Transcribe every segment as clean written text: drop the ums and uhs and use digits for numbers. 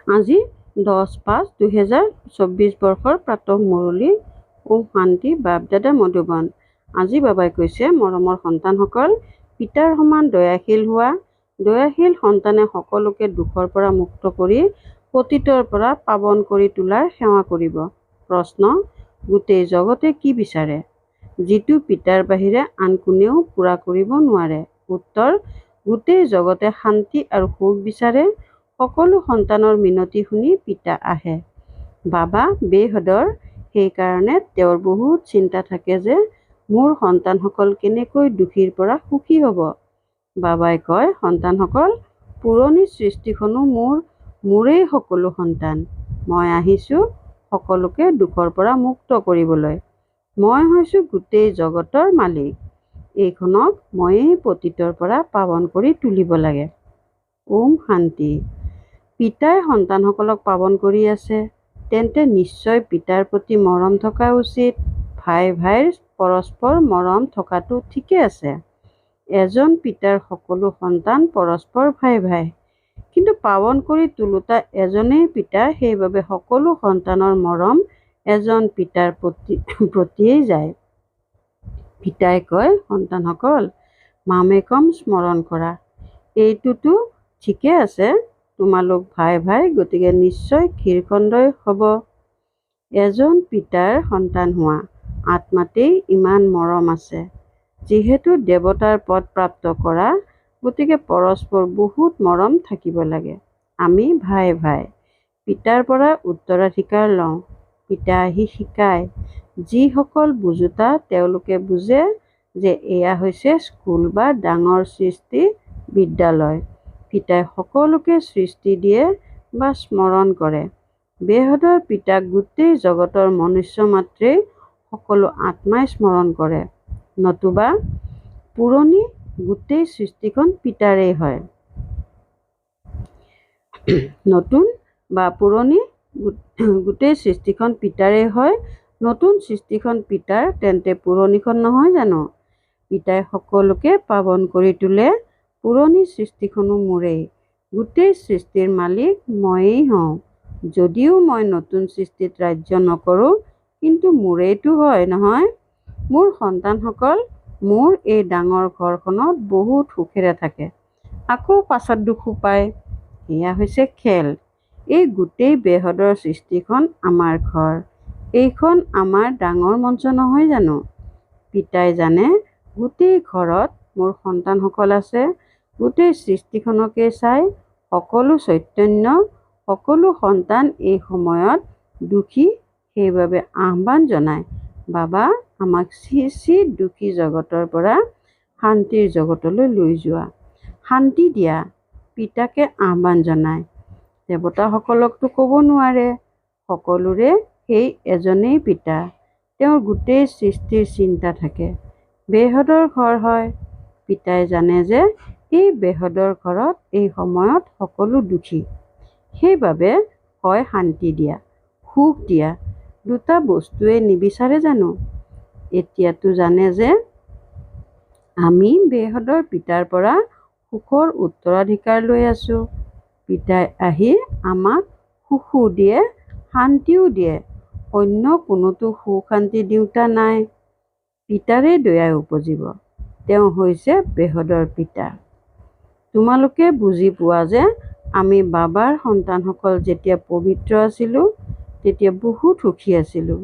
আজি 10/5/2024 বৰ্ষৰ প্ৰাতঃ মুৰলী শান্তি বাপ-দাদা মধুবন। আজি বাবাই কৈছে, মৰমৰ সন্তানসকল, পিতাৰ সমান দয়াশীল হোৱা। দয়াশীল সন্তানে সকলোকে দুখৰ পৰা মুক্ত কৰি পতিতৰ পৰা পাৱন কৰি তোলাৰ সেৱা কৰিব। প্ৰশ্ন: গোটেই জগতে কি বিচাৰে, যিটো পিতাৰ বাহিৰে আন কোনেও পূৰা কৰিব নোৱাৰে? উত্তৰ: গোটেই জগতে শান্তি আৰু সুখ বিচাৰে। সকলো সন্তানৰ মিনতি শুনি পিতা আহে। বাবা বেহদৰ। সেইকাৰণে তেওঁৰ বহুত চিন্তা থাকে যে মোৰ সন্তানসকল কেনেকৈ দুখীৰ পৰা সুখী হ'ব। বাবাই কয়, সন্তানসকল, পুৰণি সৃষ্টিখনো মোৰেই সকলো সন্তান। মই আহিছোঁ সকলোকে দুখৰ পৰা মুক্ত কৰিবলৈ। মই হৈছোঁ গোটেই জগতৰ মালিক। এইখনক ময়েই পতিতৰ পৰা পাৱন কৰি তুলিব লাগে। শান্তি। পিতাই সন্তানসকলক পাৱন কৰি আছে, তেন্তে নিশ্চয় পিতাৰ প্ৰতি মৰম থকা উচিত। ভাই-ভাইৰ পৰস্পৰ মৰম থকাটো ঠিকে আছে। এজন পিতাৰ সকলো সন্তান পৰস্পৰ ভাই-ভাই। কিন্তু পাৱন কৰি তোলোতা এজনেই পিতা, সেইবাবে সকলো সন্তানৰ মৰম এজন পিতাৰ প্ৰতিয়েই যায়। পিতাই কয়, সন্তানসকল, মামেকম স্মৰণ কৰা। এইটোতো ঠিকে আছে, তোমালোক ভাই-ভাই, গতিকে নিশ্চয় ক্ষীৰখণ্ডই হ'ব। এজন পিতাৰ সন্তান হোৱা। আত্মাতেই ইমান মৰম আছে। যিহেতু দেৱতাৰ পদ প্ৰাপ্ত কৰা, গতিকে পৰস্পৰ বহুত মৰম থাকিব লাগে। আমি ভাই-ভাই। পিতাৰ পৰা উত্তৰাধিকাৰ লওঁ। পিতা আহি শিকায়। যিসকল বুজোতা তেওঁলোকে বুজে যে এয়া হৈছে স্কুল বা ডাঙৰ সৃষ্টি বিদ্যালয়। পিতাই সকলোকে সৃষ্টি দিয়ে বা স্মৰণ কৰে। বেহদৰ পিতাক গোটেই জগতৰ মনুষ্য মাত্ৰেই সকলো আত্মাই স্মৰণ কৰে, নতুবা পুৰণি গোটেই সৃষ্টিখন পিতাৰেই হয়। নতুন বা পুৰণি গোটেই সৃষ্টিখন পিতাৰেই হয়। নতুন সৃষ্টিখন পিতাৰ, তেন্তে পুৰণিখন নহয় জানো? পিতাই সকলোকে পাৱন কৰি তোলে। পুৰণি সৃষ্টিখনো মোৰেই। গোটেই সৃষ্টিৰ মালিক ময়েই হওঁ। যদিও মই নতুন সৃষ্টিত ৰাজ্য নকৰোঁ, কিন্তু মোৰেইতো হয়, নহয়? মোৰ সন্তানসকল মোৰ এই ডাঙৰ ঘৰখনত বহুত সুখেৰে থাকে, আকৌ পাছত দুখো পায়। এয়া হৈছে খেল। এই গোটেই বেহদৰ সৃষ্টিখন আমাৰ ঘৰ। এইখন আমাৰ ডাঙৰ মঞ্চ নহয় জানো? পিতাই জানে গোটেই ঘৰত মোৰ সন্তানসকল আছে। গোটেই সৃষ্টিখনকে চাই সকলো চৈতন্য, সকলো সন্তান এই সময়ত দুখী, সেইবাবে আহ্বান জনায়, বাবা, আমাক দুখী জগতৰ পৰা শান্তিৰ জগতলৈ লৈ যোৱা। শান্তি দিয়া। পিতাকে আহ্বান জনায়। দেৱতাসকলকতো ক'ব নোৱাৰে। সকলোৰে সেই এজনেই পিতা। তেওঁৰ গোটেই সৃষ্টিৰ চিন্তা থাকে। বেহদৰ ঘৰ হয়। পিতাই জানে যে এই বেহদৰ ঘৰত এই সময়ত সকলো দুখী। সেইবাবে কয়, শান্তি দিয়া, সুখ দিয়া। দুটা বস্তুৱে নিবিচাৰে জানো? এতিয়াতো জানে যে আমি বেহদৰ পিতাৰ পৰা সুখৰ উত্তৰাধিকাৰ লৈ আছোঁ। পিতাই আহি আমাক সুখো দিয়ে, শান্তিও দিয়ে। অন্য কোনোতো সুখ-শান্তি দিওঁতা নাই। পিতাৰেই দয়াই উপজিব। তেওঁ হৈছে বেহদৰ পিতা। তোমালোকে বুজি পোৱা যে আমি বাবাৰ সন্তানসকল যেতিয়া পবিত্ৰ আছিলোঁ, তেতিয়া বহুত সুখী আছিলোঁ।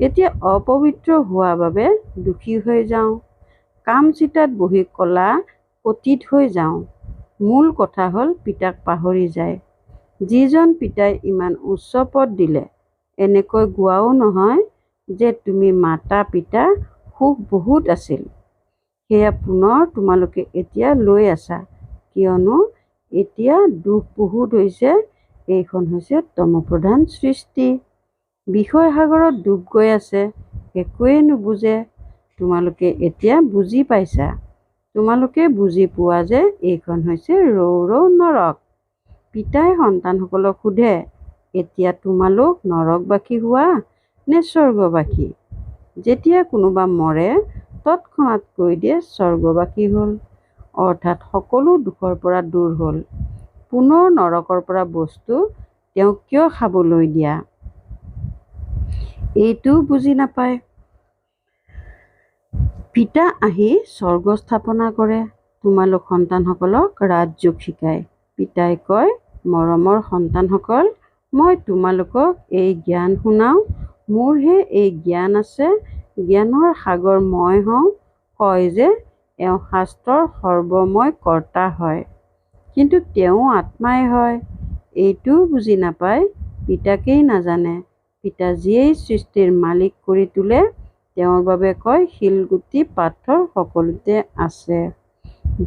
এতিয়া অপবিত্ৰ হোৱা বাবে দুখী হৈ যাওঁ। কামচিতাত বহি কলা পতিত হৈ যাওঁ। মূল কথা হ'ল পিতাক পাহৰি যায়। যিজন পিতাই ইমান উচ্চ পদ দিলে, এনেকৈ গোৱাও নহয় যে তুমি মাতা পিতা, সুখ বহুত আছিল। সেয়া পুনৰ তোমালোকে এতিয়া লৈ আছা, কিয়নো এতিয়া দুখ বহুত হৈছে। এইখন হৈছে তমঃপ্ৰধান সৃষ্টি। বিষয় সাগৰত ডুব গৈ আছে, একোৱেই নুবুজে। তোমালোকে এতিয়া বুজি পাইছা। তোমালোকে বুজি পোৱা যে এইখন হৈছে ৰৌ ৰৌ নৰক। পিতাই সন্তানসকলক সোধে, এতিয়া তোমালোক নৰকবাসী হোৱা নে স্বৰ্গবাসী? যেতিয়া কোনোবা মৰে, তৎক্ষণাৎ কৈ দিয়ে স্বৰ্গবাসী হ'ল, অৰ্থাৎ সকলো দুখৰ পৰা দূৰ হ'ল। পুনৰ নৰকৰ পৰা বস্তু তেওঁক কিয় খাবলৈ দিয়া? এইটো বুজি নাপায়। পিতা আহি স্বৰ্গ স্থাপনা কৰে, তোমালোক সন্তানসকলক ৰাজযোগ শিকায়। পিতাই কয়, মৰমৰ সন্তানসকল, মই তোমালোকক এই জ্ঞান শুনাওঁ, মোৰহে এই জ্ঞান আছে, জ্ঞানৰ সাগৰ মই হওঁ। কয় যে এওঁ শাস্ত্ৰৰ সৰ্বময় কৰ্তা হয়, কিন্তু তেওঁ আত্মাই হয়। এইটোও বুজি নাপায়, পিতাকেই নাজানে। পিতা যিয়েই সৃষ্টিৰ মালিক কৰি তোলে, তেওঁৰ বাবে কয় শিলগুটি পাথৰ সকলোতে আছে।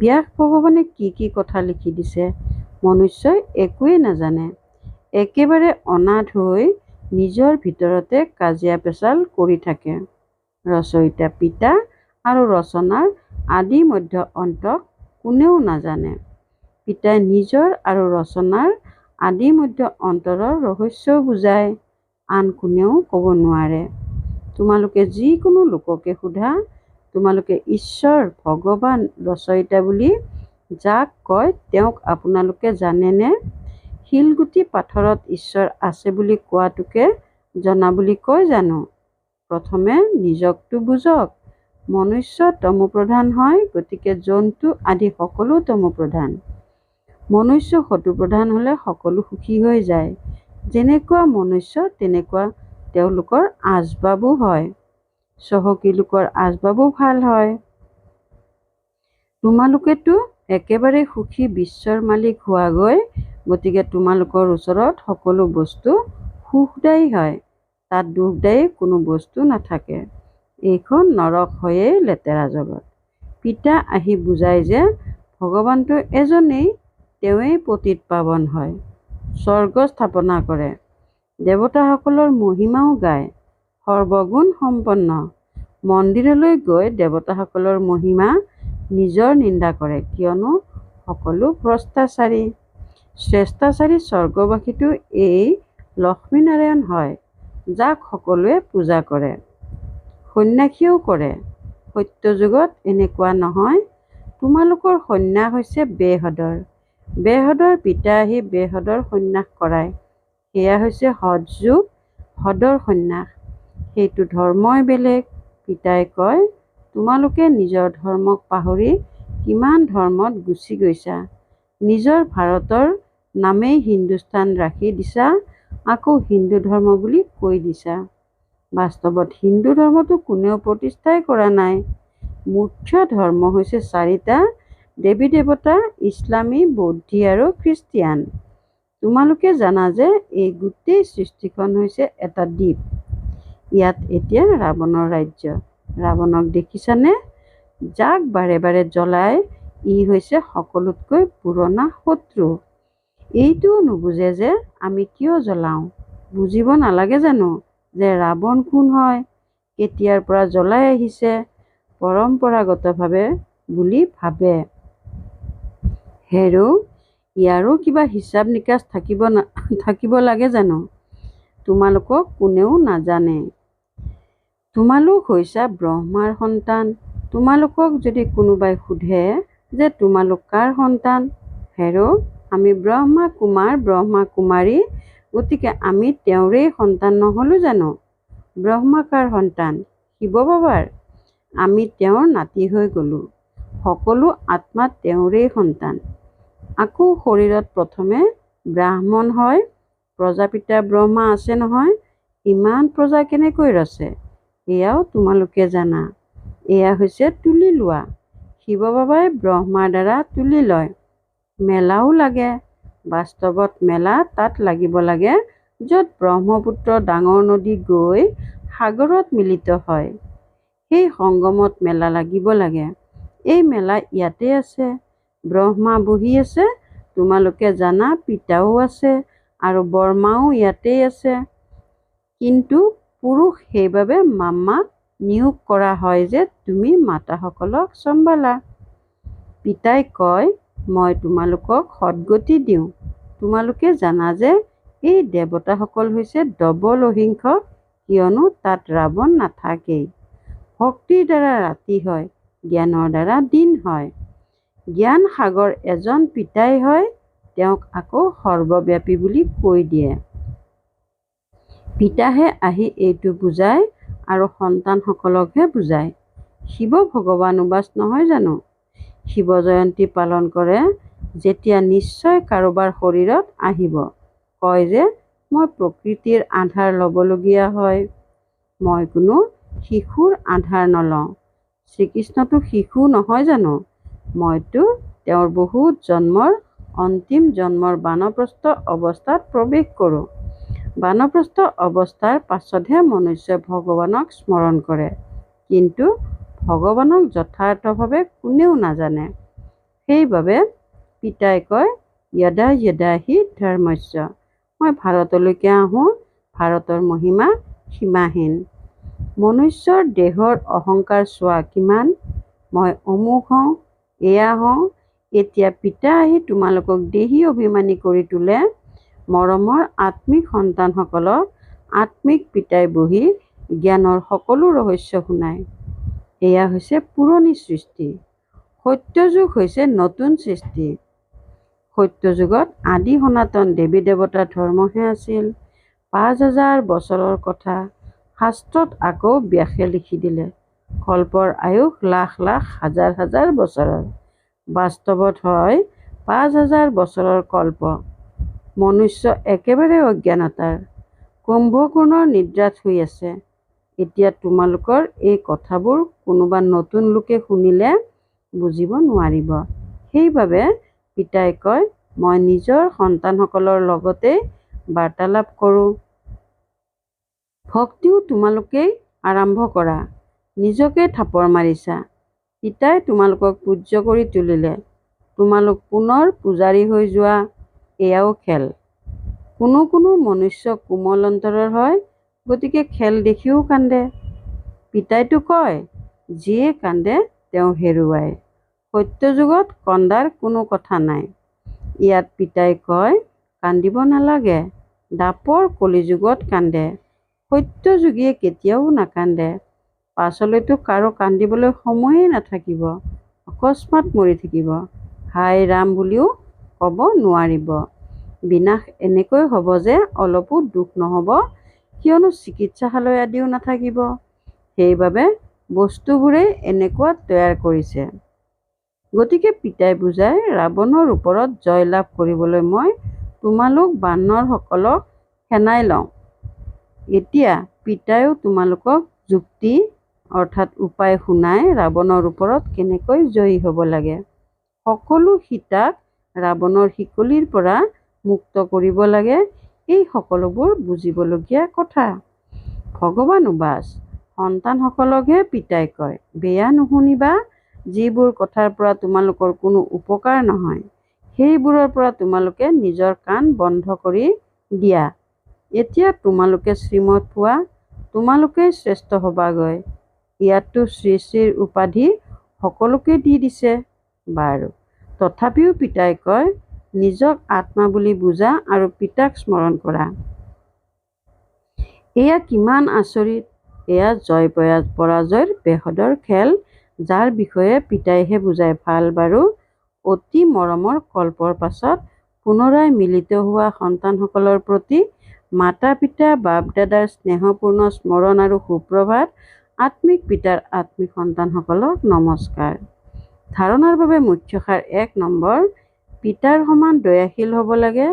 ব্যাস ভগৱানে কি কি কথা লিখি দিছে, মনুষ্যই একোৱেই নাজানে। একেবাৰে অনাথ হৈ নিজৰ ভিতৰতে কাজিয়া পেচাল কৰি থাকে। ৰচয়িতা পিতা আৰু ৰচনাৰ আদি মধ্য অন্তক কোনেও নাজানে। পিতাই নিজৰ আৰু ৰচনাৰ আদি মধ্য অন্তৰৰ ৰহস্যও বুজায়, আন কোনেও ক'ব নোৱাৰে। তোমালোকে যিকোনো লোককে সোধা, তোমালোকে ঈশ্বৰ, ভগৱান, ৰচয়িতা বুলি যাক কয় তেওঁক আপোনালোকে জানেনে? শিলগুটি পাথৰত ঈশ্বৰ আছে বুলি কোৱাটোকে জনা বুলি কয় জানো? প্ৰথমে নিজকতো বুজক। মনুষ্য তমোপ্ৰধান হয়, গতিকে জন্তু আদি সকলো তমোপ্ৰধান। মনুষ্য সতোপ্ৰধান হ'লে সকলো সুখী হৈ যায়। যেনেকুৱা মনুষ্য তেনেকুৱা তেওঁলোকৰ আচবাবো হয়, চহকী লোকৰ আচবাবো ভাল হয়। তোমালোকেতো একেবাৰে সুখী বিশ্বৰ মালিক হোৱাগৈ, গতিকে তোমালোকৰ ওচৰত সকলো বস্তু সুখদায়ী হয়, তাত দুখদায়ী কোনো বস্তু নাথাকে। এইখন নৰক হয়েই লেতেৰা জগত। পিতা আহি বুজায় যে ভগৱানটো এজনেই, তেওঁৱেই পতিত পাৱন হয়, স্বৰ্গ স্থাপনা কৰে, দেৱতাসকলৰ মহিমাও গায়, সৰ্বগুণ সম্পন্ন। মন্দিৰলৈ গৈ দেৱতাসকলৰ মহিমা নিজৰ নিন্দা কৰে, কিয়নো সকলো ভ্ৰষ্টাচাৰী। শ্ৰেষ্ঠাচাৰী স্বৰ্গবাসীটো এই লক্ষ্মীনাৰায়ণ হয়, যাক সকলোৱে পূজা কৰে, সন্ন্যাসীয়েও কৰে। সত্যযুগত এনেকুৱা নহয়। তোমালোকৰ সন্ন্যাস হৈছে বেহদৰ। বেহদৰ পিতা আহি বেহদৰ সন্ন্যাস কৰায়, সেয়া হৈছে সৎযুগ, হদৰ সন্ন্যাস। সেইটো ধৰ্মই বেলেগ। পিতাই কয়, তোমালোকে নিজৰ ধৰ্মক পাহৰি কিমান ধৰ্মত গুচি গৈছা। নিজৰ ভাৰতৰ নামেই হিন্দুস্তান ৰাখি দিছা, আকৌ হিন্দু ধৰ্ম বুলি কৈ দিছা। বাস্তৱত হিন্দু ধৰ্মটো কোনেও প্ৰতিষ্ঠাই কৰা নাই। মুখ্য ধৰ্ম হৈছে চাৰিটা, দেৱী দেৱতা, ইছলামী, বৌদ্ধী আৰু খ্ৰীষ্টিয়ান। তোমালোকে জানা যে এই গোটেই সৃষ্টিখন হৈছে এটা দ্বীপ। ইয়াত এতিয়া ৰাৱণৰ ৰাজ্য। ৰাৱণক দেখিছানে? যাক বাৰে বাৰে জ্বলাই, ই হৈছে সকলোতকৈ পুৰণা শত্ৰু। এইটোও নুবুজে যে আমি কিয় জ্বলাওঁ। বুজিব নালাগে জানো যে ৰাৱণ কোন হয়, কেতিয়াৰ পৰা জ্বলাই আহিছে, পৰম্পৰাগতভাৱে বুলি ভাবে। হেৰ', ইয়াৰো কিবা হিচাপ নিকাচ থাকিব লাগে জানো? তোমালোকক কোনেও নাজানে। তোমালোক হৈছা ব্ৰহ্মাৰ সন্তান। তোমালোকক যদি কোনোবাই সোধে যে তোমালোক কাৰ সন্তান? হেৰ', আমি ব্ৰহ্মা কুমাৰ, ব্ৰহ্মা কুমাৰী, গতিকে আমি তেওঁৰেই সন্তান নহ'লো জানো? ব্ৰহ্মা কাৰ সন্তান? শিৱ বাবাৰ। আমি তেওঁৰ নাতি হৈ গ'লো। সকলো আত্মা তেওঁৰেই সন্তান। আকৌ শৰীৰত প্ৰথমে ব্ৰাহ্মণ হয়, প্ৰজাপিতা ব্ৰহ্মা আছে নহয়, ইমান প্ৰজা কেনেকৈ ৰচে, এয়াও তোমালোকে জানা। এয়া হৈছে তুলি লোৱা। শিৱ বাবাই ব্ৰহ্মাৰ দ্বাৰা তুলি লয়। মেলাও লাগে। বাস্তৱত মেলা তাত লাগিব লাগে য'ত ব্ৰহ্মপুত্ৰ ডাঙৰ নদী গৈ সাগৰত মিলিত হয়। সেই সংগমত মেলা লাগিব লাগে। এই মেলা ইয়াতে আছে। ব্ৰহ্মা বহি আছে, তোমালোকে জানা পিতাও আছে আৰু বৰমাও ইয়াতেই আছে। কিন্তু পুৰুষ, সেইবাবে মাম্মাক নিয়োগ কৰা হয় যে তুমি মাতাসকলক চম্ভালা। পিতাই কয়, মই তোমালোকক সদ্গতি দিওঁ। তোমালোকে জানা যে এই দেৱতাসকল হৈছে ডবল অহিংসক, কিয়নো তাত ৰাৱণ নাথাকেই। ভক্তিৰ দ্বাৰা ৰাতি হয়, জ্ঞানৰ দ্বাৰা দিন হয়। জ্ঞান সাগৰ এজন পিতাই হয়, তেওঁক আকৌ সৰ্বব্যাপী বুলি কৈ দিয়ে। পিতাহে আহি এইটো বুজায় আৰু সন্তানসকলকহে বুজায়। শিৱ ভগৱান উবাচ নহয় জানো? শিৱ জয়ন্তী পালন কৰে যেতিয়া নিশ্চয় কাৰোবাৰ শৰীৰত আহিব, কয় যে মই প্ৰকৃতিৰ আধাৰ ল'বলগীয়া হয়। মই কোনো শিশুৰ আধাৰ নলওঁ। শ্ৰীকৃষ্ণটো শিশু নহয় জানো? মইতো তেওঁৰ বহুত জন্মৰ অন্তিম জন্মৰ বানপ্ৰস্থ অৱস্থাত প্ৰৱেশ কৰোঁ। বানপ্ৰস্থ অৱস্থাৰ পাছতহে মনুষ্যই ভগৱানক স্মৰণ কৰে, কিন্তু ভগৱানক যথাৰ্থভাৱে কোনেও নাজানে। সেইবাবে পিতাই কয় য়দা য়দা হি ধৰ্মস্য। মই ভাৰতলৈকে আহোঁ, ভাৰতৰ মহিমা সীমাহীন। মনুষ্যৰ দেহৰ অহংকাৰ চোৱা কিমান, মই অমুক হওঁ, এয়া হওঁ। এতিয়া পিতা আহি তোমালোকক দেহী অভিমানী কৰি তোলে। মৰমৰ আত্মিক সন্তানসকলক আত্মিক পিতাই বহি জ্ঞানৰ সকলো ৰহস্য শুনায়। এয়া হৈছে পুৰণি সৃষ্টি, সত্যযুগ হৈছে নতুন সৃষ্টি। সত্যযুগত আদি সনাতন দেৱী দেৱতাৰ ধৰ্মহে আছিল। ৫,০০০ বছৰৰ কথা শাস্ত্ৰত আকৌ ব্যাসে লিখি দিলে। কল্পৰ আয়ুস লাখ লাখ হাজাৰ হাজাৰ বছৰৰ। বাস্তৱত হয় ৫,০০০ বছৰৰ কল্প। মনুষ্য একেবাৰে অজ্ঞানতাৰ কুম্ভকৰ্ণৰ নিদ্ৰাত শুই আছে। এতিয়া তোমালোকৰ এই কথাবোৰ কোনোবা নতুন লোকে শুনিলে বুজিব নোৱাৰিব। সেইবাবে পিতাই কয় মই নিজৰ সন্তানসকলৰ লগতেই বাৰ্তালাপ কৰোঁ। ভক্তিও তোমালোকেই আৰম্ভ কৰা। নিজকে থাপৰ মাৰিছা। পিতাই তোমালোকক পূজ্য কৰি তুলিলে। তোমালোক পুনৰ পূজাৰী হৈ যোৱা। এয়াও খেল। কোনো কোনো মনুষ্য কোমল অন্তৰৰ হয়, গতিকে খেল দেখিও কান্দে। পিতাইতো কয় যিয়ে কান্দে তেওঁ হেৰুৱায়। সত্যযুগত কন্দাৰ কোনো কথা নাই। ইয়াত পিতাই কয় কান্দিব নালাগে। দাপৰ কলিযুগত কান্দে। সত্যযুগীয়ে কেতিয়াও নাকান্দে। পাছলৈতো কাৰো কান্দিবলৈ সময়েই নাথাকিব। অকস্মাৎ মৰি থাকিব। হায় ৰাম বুলিও ক'ব নোৱাৰিব। বিনাশ এনেকৈ হ'ব যে অলপো দুখ নহ'ব, কিয়নো চিকিৎসালয় আদিও নাথাকিব। সেইবাবে বস্তুবোৰেই এনেকুৱা তৈয়াৰ কৰিছে। গতিকে পিতাই বুজায় ৰাৱণৰ ওপৰত জয়লাভ কৰিবলৈ মই তোমালোক বানৰসকলক সেনাই লওঁ। এতিয়া পিতাইও তোমালোকক যুক্তি অৰ্থাৎ উপায় শুনাই ৰাৱণৰ ওপৰত কেনেকৈ জয়ী হ'ব লাগে। সকলো সীতাক ৰাৱণৰ শিকলিৰ পৰা মুক্ত কৰিব লাগে। এই সকলোবোৰ বুজিবলগীয়া কথা। ভগৱান উবাচ সন্তানসকলকহে পিতাই কয় বেয়া নুশুনিবা। যিবোৰ কথাৰ পৰা তোমালোকৰ কোনো উপকাৰ নহয়, সেইবোৰৰ পৰা তোমালোকে নিজৰ কাণ বন্ধ কৰি দিয়া। এতিয়া তোমালোকে শ্ৰীমত পোৱা, তোমালোকেই শ্ৰেষ্ঠ হবাগৈ। ইয়াততো শ্ৰী শ্ৰীৰ উপাধি সকলোকে দি দিছে। বাৰু তথাপিও পিতাই কয় নিজক আত্মা বুলি বুজা আৰু পিতাক স্মৰণ কৰা। এয়া কিমান আচৰিত। এয়া জয় পৰাজয়ৰ বেহদৰ খেল, যাৰ বিষয়ে পিতাইহে বুজায় ভাল। বাৰু অতি মৰমৰ কল্পৰ পাছত পুনৰাই মিলিত হোৱা সন্তানসকলৰ প্ৰতি মাতা পিতা বাপ দাদাৰ স্নেহপূৰ্ণ স্মৰণ আৰু সুপ্ৰভাত। আত্মিক পিতাৰ আত্মিক সন্তানসকলক নমস্কাৰ। ধাৰণাৰ বাবে মুখ্য সাৰ ১ নম্বৰ, পিতাৰ সমান দয়াশীল হ'ব লাগে।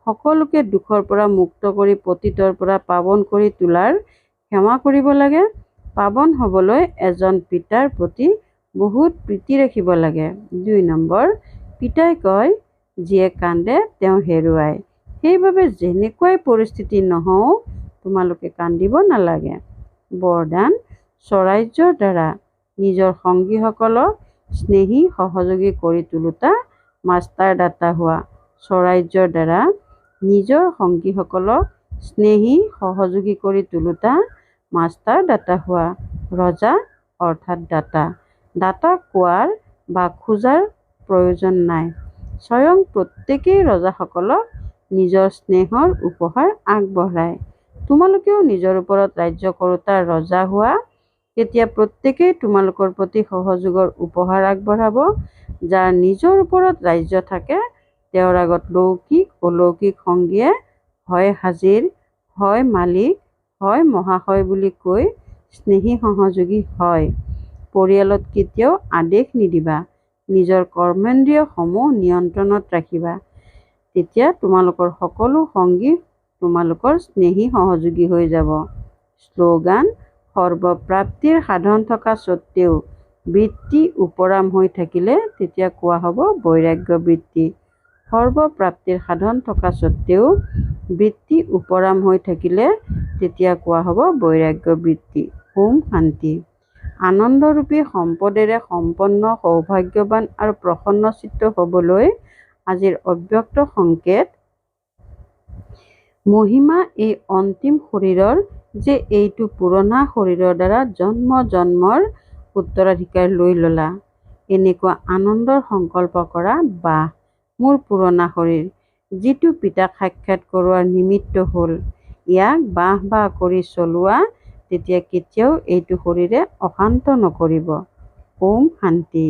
সকলোকে দুখৰ পৰা মুক্ত কৰি পতিতৰ পৰা পাৱন কৰি তোলাৰ সেৱা কৰিব লাগে। পাৱন হ'বলৈ এজন পিতাৰ প্ৰতি বহুত প্ৰীতি ৰাখিব লাগে। ২ নম্বৰ, পিতাই কয় যিয়ে কান্দে তেওঁ হেৰুৱায়। সেইবাবে যেনেকুৱাই পৰিস্থিতি নহওক তোমালোকে কান্দিব নালাগে। বৰদান স্বৰাজ্যৰ দ্বাৰা নিজৰ সংগীসকলক স্নেহী সহযোগী কৰি তোলোতা মাষ্টাৰ দাতা হোৱা। স্বৰাজ্যৰ দ্বাৰা নিজৰ সংগীসকলক স্নেহী সহযোগী কৰি তোলোতা মাষ্টাৰ দাতা হোৱা। ৰজা অৰ্থাৎ দাতা। দাতা কোৱাৰ বা খোজাৰ প্ৰয়োজন নাই। স্বয়ং প্ৰত্যেকেই ৰজাসকলক নিজৰ স্নেহৰ উপহাৰ আগবঢ়ায়। তোমালোকেও নিজৰ ওপৰত ৰাজ্য কৰোঁতা ৰজা হোৱা। তেতিয়া প্ৰত্যেকেই তোমালোকৰ প্ৰতি সহযোগৰ উপহাৰ আগবঢ়াব। যাৰ নিজৰ ওপৰত ৰাজ্য থাকে তেওঁৰ আগত লৌকিক অলৌকিক সংগীয়ে হয় হাজিৰ, হয় মালিক, হয় মহাশয় বুলি কৈ স্নেহী সহযোগী হয়। পৰিয়ালত কেতিয়াও আদেশ নিদিবা। নিজৰ কৰ্মেন্দ্ৰিয়সমূহ নিয়ন্ত্ৰণত ৰাখিবা। তেতিয়া তোমালোকৰ সকলো সংগী তোমালোকৰ স্নেহী সহযোগী হৈ যাব। শ্লোগান: সৰ্বপ্ৰাপ্তিৰ সাধন থকা স্বত্বেও বৃত্তি উপৰাম হৈ থাকিলে তেতিয়া কোৱা হ'ব বৈৰাগ্য বৃত্তি। সৰ্বপ্ৰাপ্তিৰ সাধন থকা স্বত্বেও বৃত্তি উপৰাম হৈ থাকিলে তেতিয়া কোৱা হ'ব বৈৰাগ্য বৃত্তি। ওম শান্তি। আনন্দৰূপী সম্পদেৰে সম্পন্ন সৌভাগ্যৱান আৰু প্ৰসন্নচিত্ত হ'বলৈ আজিৰ অব্যক্ত সংকেত। মহিমা এই অন্তিম শৰীৰৰ যে এইটো পুৰণা শৰীৰৰ দ্বাৰা জন্ম জন্মৰ উত্তৰাধিকাৰ লৈ ল'লা। এনেকুৱা আনন্দৰ সংকল্প কৰা, বাহ মোৰ পুৰণা শৰীৰ, যিটো পিতাক সাক্ষাৎ কৰোৱাৰ নিমিত্ত হ'ল, ইয়াক বাহ বাহ কৰি চলোৱা, তেতিয়া কেতিয়াও এইটো শৰীৰে অশান্ত নকৰিব। ওম শান্তি।